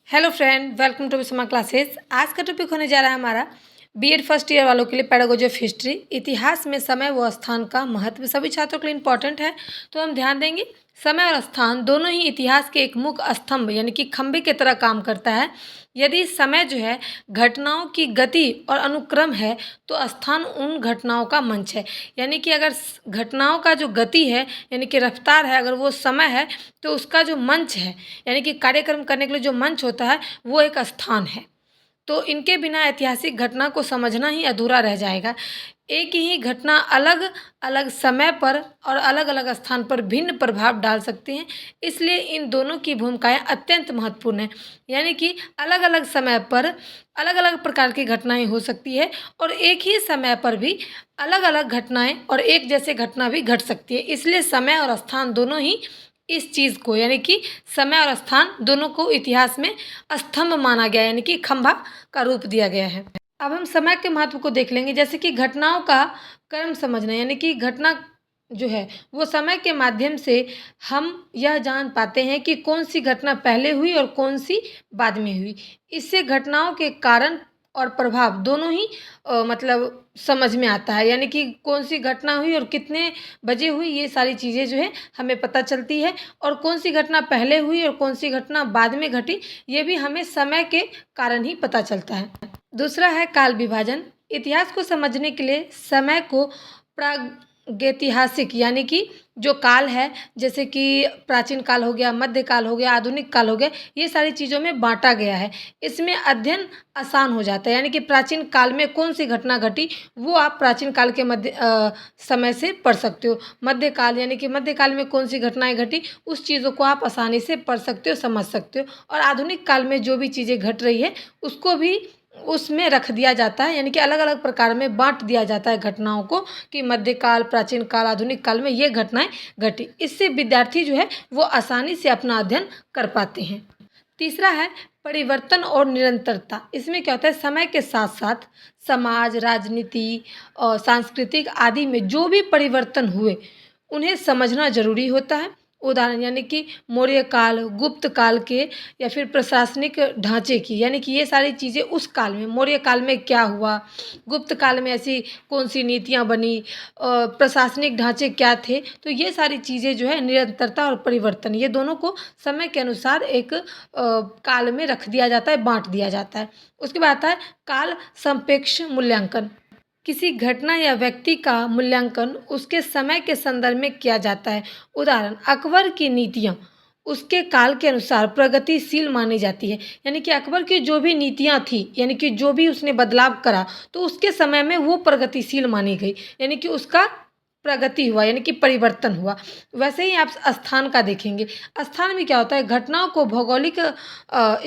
Hello friend, welcome to स्मा classes. आज का टॉपिक होने जा रहा है हमारा बीएड फर्स्ट ईयर वालों के लिए पेडागोजी ऑफ हिस्ट्री। इतिहास में समय व स्थान का महत्व सभी छात्रों के लिए इंपॉर्टेंट है, तो हम ध्यान देंगे। समय और स्थान दोनों ही इतिहास के एक मुख्य स्तंभ यानी कि खंभे की तरह काम करता है। यदि समय जो है घटनाओं की गति और अनुक्रम है, तो स्थान उन घटनाओं का मंच है। यानी कि अगर घटनाओं का जो गति है यानी कि रफ्तार है, अगर वो समय है, तो उसका जो मंच है यानी कि कार्यक्रम करने के लिए जो मंच होता है वो एक स्थान है। तो इनके बिना ऐतिहासिक घटना को समझना ही अधूरा रह जाएगा। एक ही घटना अलग अलग समय पर और अलग अलग स्थान पर भिन्न प्रभाव डाल सकते हैं, इसलिए इन दोनों की भूमिकाएं अत्यंत महत्वपूर्ण है। यानी कि अलग अलग समय पर अलग अलग प्रकार की घटनाएं हो सकती है और एक ही समय पर भी अलग अलग घटनाएं और एक जैसे घटना भी घट सकती है। इसलिए समय और स्थान दोनों ही इस चीज़ को यानी कि समय और स्थान दोनों को इतिहास में स्तंभ माना गया यानी कि खंभा का रूप दिया गया है। अब हम समय के महत्व को देख लेंगे, जैसे कि घटनाओं का क्रम समझना यानी कि घटना जो है वो समय के माध्यम से हम यह जान पाते हैं कि कौन सी घटना पहले हुई और कौन सी बाद में हुई। इससे घटनाओं के कारण और प्रभाव दोनों ही मतलब समझ में आता है। यानी कि कौन सी घटना हुई और कितने बजे हुई, ये सारी चीज़ें जो है हमें पता चलती है। और कौन सी घटना पहले हुई और कौन सी घटना बाद में घटी, ये भी हमें समय के कारण ही पता चलता है। दूसरा है काल विभाजन। इतिहास को समझने के लिए समय को प्रागैतिहासिक यानी कि जो काल है, जैसे कि प्राचीन काल हो गया, मध्यकाल हो गया, आधुनिक काल हो गया, ये सारी चीज़ों में बांटा गया है। इसमें अध्ययन आसान हो जाता है। यानी कि प्राचीन काल में कौन सी घटना घटी वो आप प्राचीन काल के समय से पढ़ सकते हो। मध्यकाल यानी कि मध्यकाल में कौन सी घटनाएं घटी, उस चीज़ों को आप आसानी से पढ़ सकते हो, समझ सकते हो। और आधुनिक काल में जो भी चीज़ें घट रही है उसको भी उसमें रख दिया जाता है। यानी कि अलग अलग प्रकार में बांट दिया जाता है घटनाओं को कि मध्यकाल, प्राचीन काल, आधुनिक काल में ये घटनाएं घटी। इससे विद्यार्थी जो है वो आसानी से अपना अध्ययन कर पाते हैं। तीसरा है परिवर्तन और निरंतरता। इसमें क्या होता है, समय के साथ साथ समाज, राजनीति और सांस्कृतिक आदि में जो भी परिवर्तन हुए उन्हें समझना जरूरी होता है। उदाहरण यानी कि मौर्य काल, गुप्त काल के या फिर प्रशासनिक ढांचे की, यानी कि ये सारी चीज़ें उस काल में, मौर्य काल में क्या हुआ, गुप्त काल में ऐसी कौन सी नीतियाँ बनी, प्रशासनिक ढांचे क्या थे। तो ये सारी चीज़ें जो है निरंतरता और परिवर्तन, ये दोनों को समय के अनुसार एक काल में रख दिया जाता है, बांट दिया जाता है। उसके बाद आता है काल संपेक्ष मूल्यांकन। किसी घटना या व्यक्ति का मूल्यांकन उसके समय के संदर्भ में किया जाता है। उदाहरण अकबर की नीतियाँ उसके काल के अनुसार प्रगतिशील मानी जाती है। यानी कि अकबर की जो भी नीतियाँ थी, यानी कि जो भी उसने बदलाव करा, तो उसके समय में वो प्रगतिशील मानी गई, यानी कि उसका प्रगति हुआ, यानी कि परिवर्तन हुआ। वैसे ही आप स्थान का देखेंगे। स्थान में क्या होता है, घटनाओं को भौगोलिक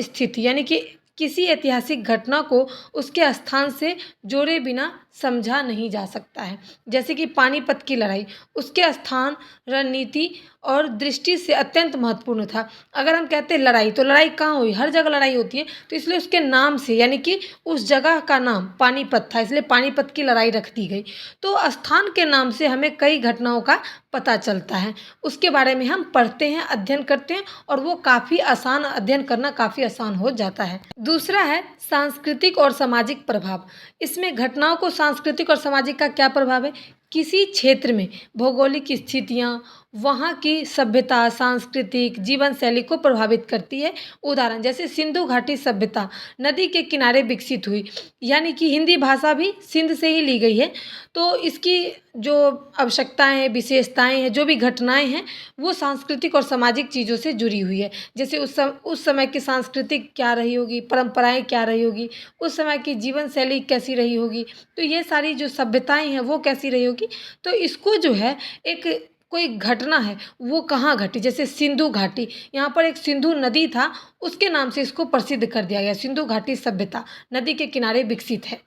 स्थिति यानी कि किसी ऐतिहासिक घटना को उसके स्थान से जोड़े बिना समझा नहीं जा सकता है। जैसे कि पानीपत की लड़ाई, उसके स्थान, रणनीति और दृष्टि से अत्यंत महत्वपूर्ण था। अगर हम कहते हैं लड़ाई, तो लड़ाई कहाँ हुई, हर जगह लड़ाई होती है, तो इसलिए उसके नाम से यानी कि उस जगह का नाम पानीपत था, इसलिए पानीपत की लड़ाई रख दी गई। तो स्थान के नाम से हमें कई घटनाओं का पता चलता है, उसके बारे में हम पढ़ते हैं, अध्ययन करते हैं और वो काफ़ी आसान, अध्ययन करना काफ़ी आसान हो जाता है। दूसरा है सांस्कृतिक और सामाजिक प्रभाव। इसमें घटनाओं को सांस्कृतिक और सामाजिक का क्या प्रभाव है, किसी क्षेत्र में भौगोलिक स्थितियाँ वहाँ की सभ्यता, सांस्कृतिक जीवन शैली को प्रभावित करती है। उदाहरण जैसे सिंधु घाटी सभ्यता नदी के किनारे विकसित हुई, यानी कि हिंदी भाषा भी सिंध से ही ली गई है। तो इसकी जो आवश्यकताएं हैं, विशेषताएं हैं, जो भी घटनाएं हैं, वो सांस्कृतिक और सामाजिक चीज़ों से जुड़ी हुई है। जैसे उस समय की सांस्कृतिक क्या रही होगी, परंपराएं क्या रही होगी, उस समय की जीवन शैली कैसी रही होगी, तो ये सारी जो सभ्यताएं हैं वो कैसी रही होगी। तो इसको जो है एक कोई घटना है वो कहाँ घटी, जैसे सिंधु घाटी, यहाँ पर एक सिंधु नदी था, उसके नाम से इसको प्रसिद्ध कर दिया गया। सिंधु घाटी सभ्यता नदी के किनारे विकसित है,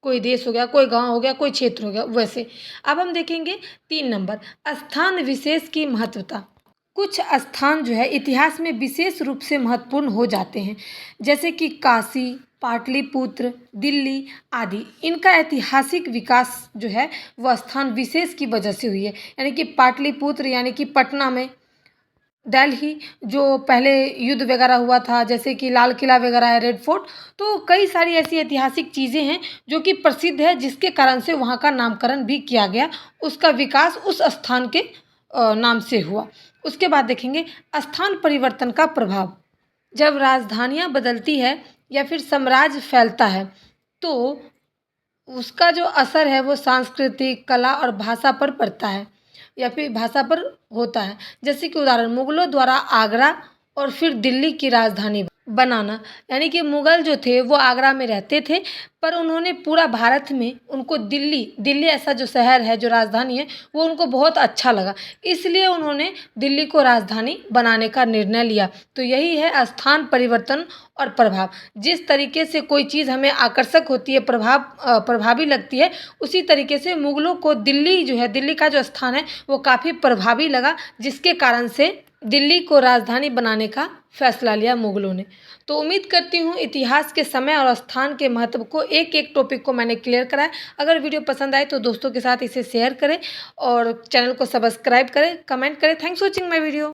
कोई देश हो गया, कोई गांव हो गया, कोई क्षेत्र हो गया, वैसे। अब हम देखेंगे 3 नंबर, स्थान विशेष की महत्वता। कुछ स्थान जो है इतिहास में विशेष रूप से महत्वपूर्ण हो जाते हैं, जैसे कि काशी, पाटलिपुत्र, दिल्ली आदि। इनका ऐतिहासिक विकास जो है वह स्थान विशेष की वजह से हुई है। यानी कि पाटलिपुत्र यानी कि पटना में दिल्ली जो पहले युद्ध वगैरह हुआ था, जैसे कि लाल किला वगैरह है, रेड फोर्ट, तो कई सारी ऐसी ऐतिहासिक चीज़ें हैं जो कि प्रसिद्ध है, जिसके कारण से वहाँ का नामकरण भी किया गया। उसका विकास उस स्थान के नाम से हुआ। उसके बाद देखेंगे स्थान परिवर्तन का प्रभाव। जब राजधानियाँ बदलती है या फिर साम्राज्य फैलता है, तो उसका जो असर है वो सांस्कृतिक, कला और भाषा पर पड़ता है या फिर भाषा पर होता है। जैसे कि उदाहरण, मुगलों द्वारा आगरा और फिर दिल्ली की राजधानी बनाना, यानी कि मुगल जो थे वो आगरा में रहते थे, पर उन्होंने पूरा भारत में उनको दिल्ली दिल्ली ऐसा जो शहर है, जो राजधानी है, वो उनको बहुत अच्छा लगा, इसलिए उन्होंने दिल्ली को राजधानी बनाने का निर्णय लिया। तो यही है स्थान परिवर्तन और प्रभाव। जिस तरीके से कोई चीज़ हमें आकर्षक होती है, प्रभावी लगती है, उसी तरीके से मुगलों को दिल्ली जो है, दिल्ली का जो स्थान है वो काफ़ी प्रभावी लगा, जिसके कारण से दिल्ली को राजधानी बनाने का फैसला लिया मुगलों ने। तो उम्मीद करती हूँ इतिहास के समय और स्थान के महत्व को, एक एक टॉपिक को मैंने क्लियर कराया। अगर वीडियो पसंद आए तो दोस्तों के साथ इसे शेयर करें और चैनल को सब्सक्राइब करें, कमेंट करें। Thanks for watching my video.